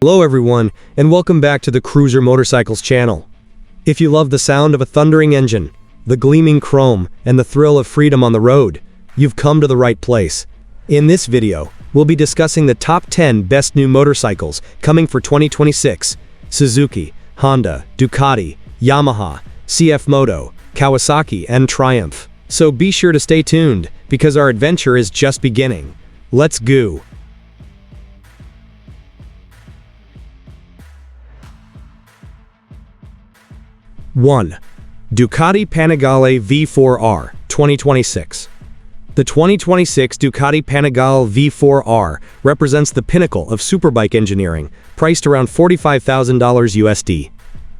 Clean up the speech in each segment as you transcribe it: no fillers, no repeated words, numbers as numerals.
Hello everyone, and welcome back to the Cruiser Motorcycles channel. If you love the sound of a thundering engine, the gleaming chrome, and the thrill of freedom on the road, you've come to the right place. In this video, we'll be discussing the top 10 best new motorcycles coming for 2026. Suzuki, Honda, Ducati, Yamaha, CFMOTO, Kawasaki, and Triumph. So be sure to stay tuned, because our adventure is just beginning. Let's go! One, Ducati Panigale V4 R, 2026. The 2026 Ducati Panigale V4 R represents the pinnacle of superbike engineering, priced around $45,000 USD.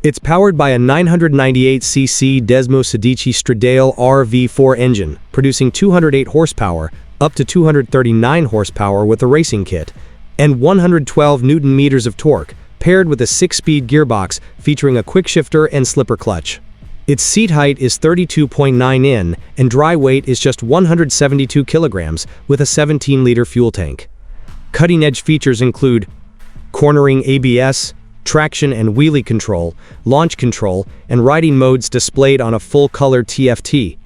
It's powered by a 998cc Desmo Sedici Stradale R V4 engine, producing 208 horsepower, up to 239 horsepower with a racing kit, and 112 Newton-meters of torque, paired with a 6-speed gearbox featuring a quickshifter and slipper clutch. Its seat height is 32.9 in, and dry weight is just 172 kilograms with a 17-liter fuel tank. Cutting-edge features include cornering ABS, traction and wheelie control, launch control, and riding modes displayed on a full-color TFT.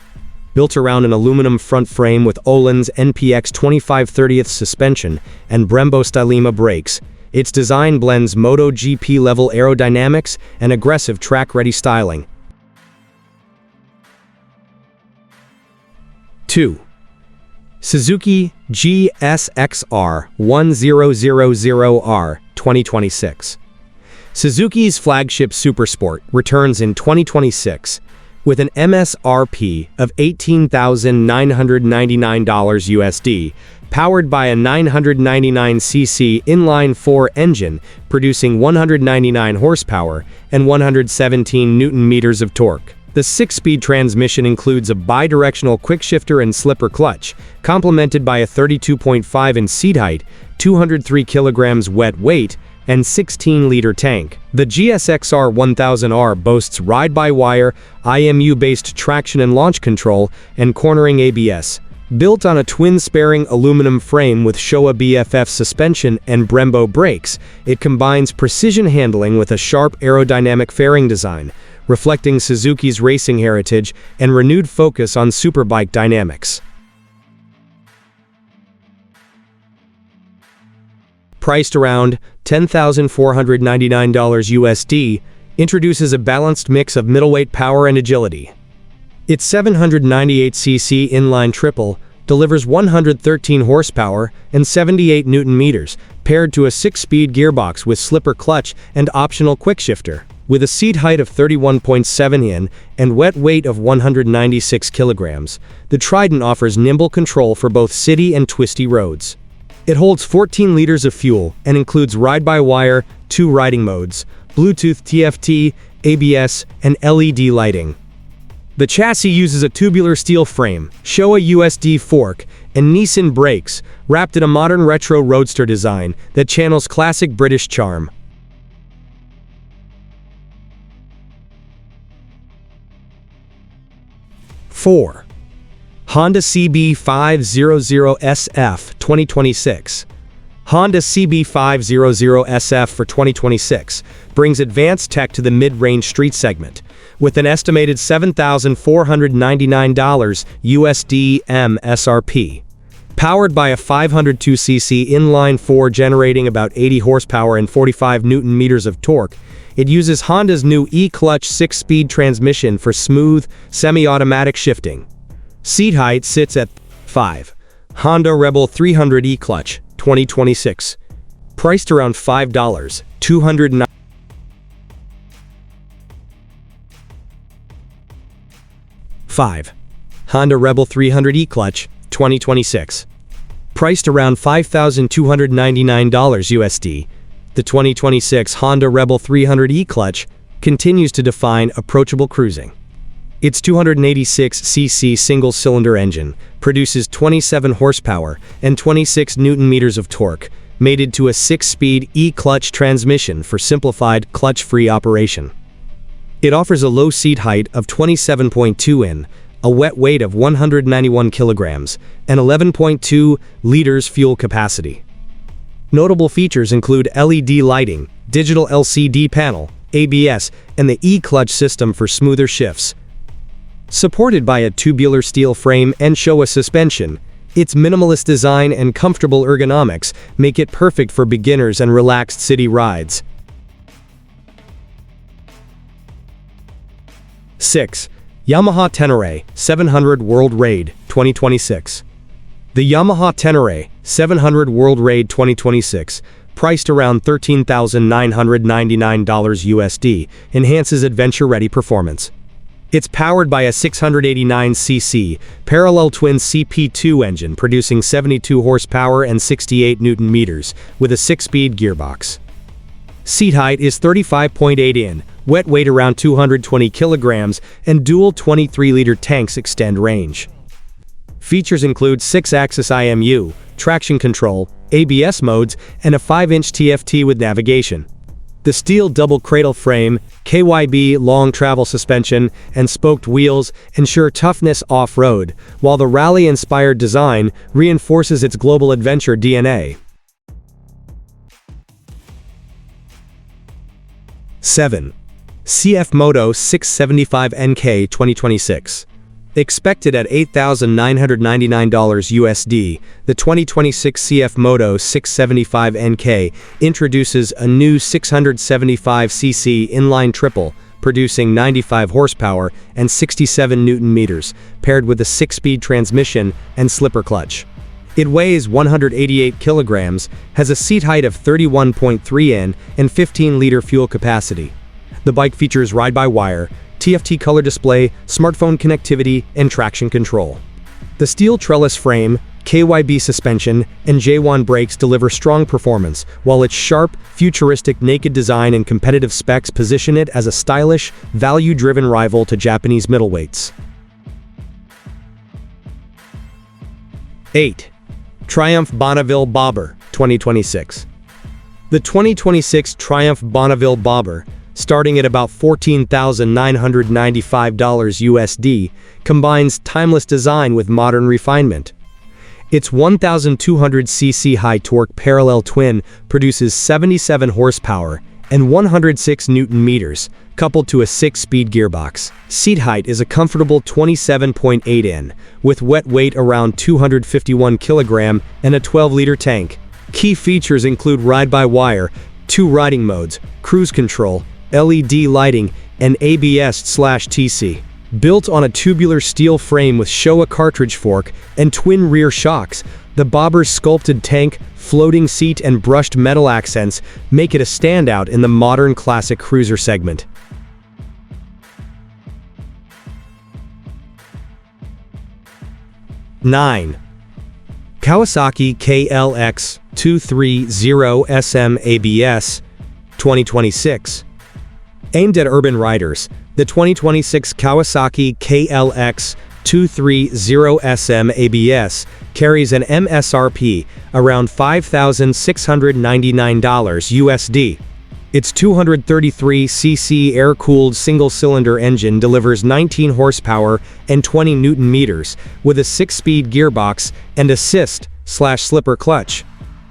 Built around an aluminum front frame with Öhlins NPX 25/30 suspension and Brembo Stylema brakes, its design blends MotoGP-level aerodynamics and aggressive track-ready styling. 2. Suzuki GSX-R1000R, 2026. Suzuki's flagship supersport returns in 2026 with an MSRP of $18,999 USD, powered by a 999cc inline-4 engine producing 199 horsepower and 117 Newton-meters of torque. The 6-speed transmission includes a bi-directional quickshifter and slipper clutch, complemented by a 32.5 in seat height, 203 kilograms wet weight, and 16-liter tank. The GSX-R1000R boasts ride-by-wire, IMU-based traction and launch control, and cornering ABS. Built on a twin-sparing aluminum frame with Showa BFF suspension and Brembo brakes, it combines precision handling with a sharp aerodynamic fairing design, reflecting Suzuki's racing heritage and renewed focus on superbike dynamics. Priced around $10,499 USD, introduces a balanced mix of middleweight power and agility. Its 798cc inline triple delivers 113 horsepower and 78 Newton-meters, paired to a 6-speed gearbox with slipper clutch and optional quickshifter. With a seat height of 31.7 in and wet weight of 196 kilograms, the Trident offers nimble control for both city and twisty roads. It holds 14 liters of fuel and includes ride-by-wire, 2 riding modes, Bluetooth TFT, ABS, and LED lighting. The chassis uses a tubular steel frame, Showa USD fork, and Nissan brakes, wrapped in a modern retro roadster design that channels classic British charm. Four. Honda CB500SF 2026. Honda CB500SF for 2026 brings advanced tech to the mid-range street segment, with an estimated $7,499 USD MSRP. Powered by a 502cc inline-4 generating about 80 horsepower and 45 Newton-meters of torque, it uses Honda's new E-clutch 6-speed transmission for smooth, semi-automatic shifting. Seat height sits at 5. Honda Rebel 300 E-clutch, 2026. Priced around $5, $209. 5. Honda Rebel 300 E-clutch, 2026. Priced around $5,299 USD, the 2026 Honda Rebel 300 E-clutch continues to define approachable cruising. Its 286cc single-cylinder engine produces 27 horsepower and 26 Newton-meters of torque, mated to a 6-speed E-clutch transmission for simplified clutch-free operation. It offers a low seat height of 27.2 in, a wet weight of 191 kilograms, and 11.2 liters fuel capacity. Notable features include LED lighting, digital LCD panel, ABS, and the e-clutch system for smoother shifts. Supported by a tubular steel frame and Showa suspension, its minimalist design and comfortable ergonomics make it perfect for beginners and relaxed city rides. 6. Yamaha Ténéré 700 World Raid 2026. The Yamaha Ténéré 700 World Raid 2026, priced around $13,999 USD, enhances adventure-ready performance. It's powered by a 689cc parallel twin CP2 engine producing 72 horsepower and 68 Nm, with a 6-speed gearbox. Seat height is 35.8 in, wet weight around 220 kilograms, and dual 23-liter tanks extend range. Features include 6-axis IMU, traction control, ABS modes, and a 5-inch TFT with navigation. The steel double cradle frame, KYB long travel suspension, and spoked wheels ensure toughness off-road, while the rally-inspired design reinforces its global adventure DNA. 7. CFMOTO 675 NK 2026. Expected at $8,999 USD, the 2026 CFMOTO 675 NK introduces a new 675cc inline triple, producing 95 horsepower and 67 Nm, paired with a 6-speed transmission and slipper clutch. It weighs 188 kilograms, has a seat height of 31.3 in, and 15-liter fuel capacity. The bike features ride-by-wire, TFT color display, smartphone connectivity, and traction control. The steel trellis frame, KYB suspension, and J1 brakes deliver strong performance, while its sharp, futuristic naked design and competitive specs position it as a stylish, value-driven rival to Japanese middleweights. 8. Triumph Bonneville Bobber 2026. The 2026 Triumph Bonneville Bobber, starting at about $14,995 USD, combines timeless design with modern refinement. Its 1,200cc high-torque parallel twin produces 77 horsepower and 106 Nm, coupled to a 6-speed gearbox. Seat height is a comfortable 27.8 in, with wet weight around 251 kg and a 12-liter tank. Key features include ride-by-wire, 2 riding modes, cruise control, LED lighting, and ABS/TC. Built on a tubular steel frame with Showa cartridge fork and twin rear shocks, the Bobber's sculpted tank, floating seat, and brushed metal accents make it a standout in the modern classic cruiser segment. Nine. Kawasaki KLX230SM ABS 2026. Aimed at urban riders, the 2026 Kawasaki KLX230SM ABS carries an MSRP around $5,699 USD. Its 233cc air-cooled single-cylinder engine delivers 19 horsepower and 20 Nm, with a 6-speed gearbox and assist/slipper clutch.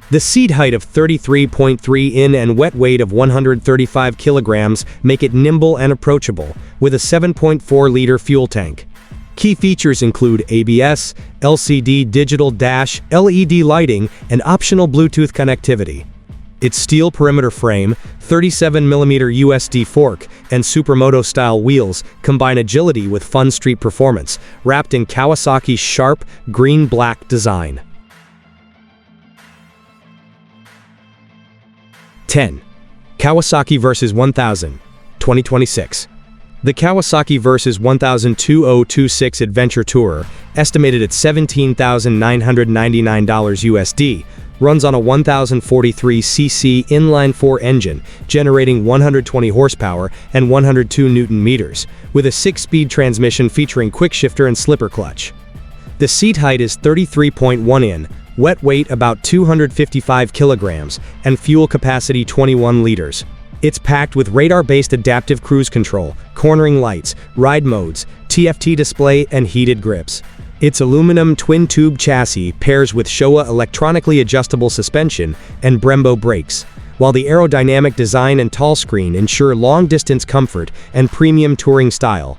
The seat height of 33.3 in and wet weight of 135 kilograms make it nimble and approachable, with a 7.4-liter fuel tank. Key features include ABS, LCD digital dash, LED lighting, and optional Bluetooth connectivity. Its steel perimeter frame, 37mm USD fork, and supermoto-style wheels combine agility with fun street performance, wrapped in Kawasaki's sharp, green-black design. 10. Kawasaki Versys 1000 2026. The Kawasaki Versys 2026 Adventure Tourer, estimated at $17,999 USD, runs on a 1043cc inline-4 engine, generating 120 horsepower and 102 Nm, with a 6-speed transmission featuring quick shifter and slipper clutch. The seat height is 33.1 in, wet weight about 255 kilograms, and fuel capacity 21 liters. It's packed with radar-based adaptive cruise control, cornering lights, ride modes, TFT display, and heated grips. Its aluminum twin-tube chassis pairs with Showa electronically adjustable suspension and Brembo brakes, while the aerodynamic design and tall screen ensure long-distance comfort and premium touring style.